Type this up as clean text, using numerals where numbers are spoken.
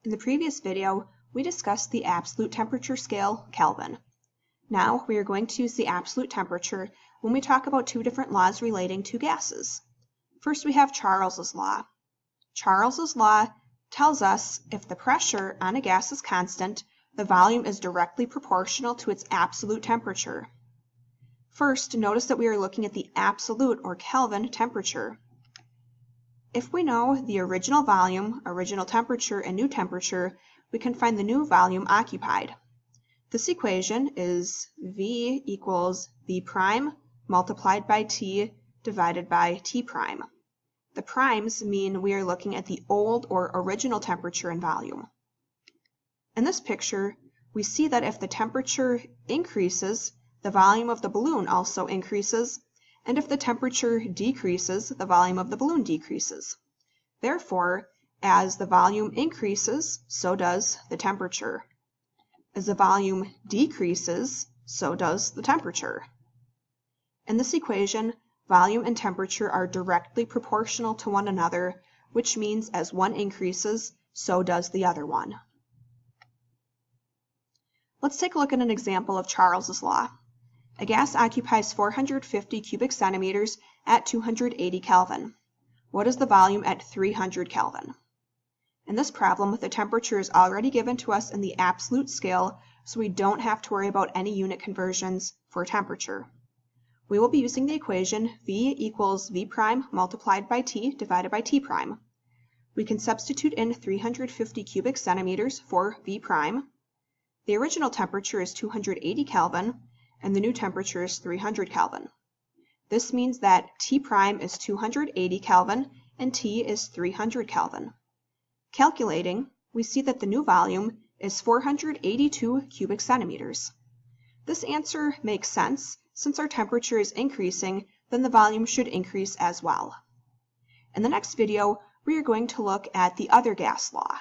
In the previous video, we discussed the absolute temperature scale, Kelvin. Now we are going to use the absolute temperature when we talk about two different laws relating to gases. First, we have Charles's law. Charles's law tells us if the pressure on a gas is constant, the volume is directly proportional to its absolute temperature. First, notice that we are looking at the absolute or Kelvin temperature. If we know the original volume, original temperature, and new temperature, we can find the new volume occupied. This equation is V equals V prime multiplied by T divided by T prime. The primes mean we are looking at the old or original temperature and volume. In this picture, we see that if the temperature increases, the volume of the balloon also increases, and if the temperature decreases, the volume of the balloon decreases. Therefore, as the volume increases, so does the temperature. As the volume decreases, so does the temperature. In this equation, volume and temperature are directly proportional to one another, which means as one increases, so does the other one. Let's take a look at an example of Charles's law. A gas occupies 450 cubic centimeters at 280 Kelvin. What is the volume at 300 Kelvin? In this problem, the temperature is already given to us in the absolute scale, so we don't have to worry about any unit conversions for temperature. We will be using the equation V equals V prime multiplied by T divided by T prime. We can substitute in 350 cubic centimeters for V prime. The original temperature is 280 Kelvin, and the new temperature is 300 Kelvin. This means that T prime is 280 Kelvin and T is 300 Kelvin. Calculating, we see that the new volume is 482 cubic centimeters. This answer makes sense. Since our temperature is increasing, then the volume should increase as well. In the next video, we are going to look at the other gas law.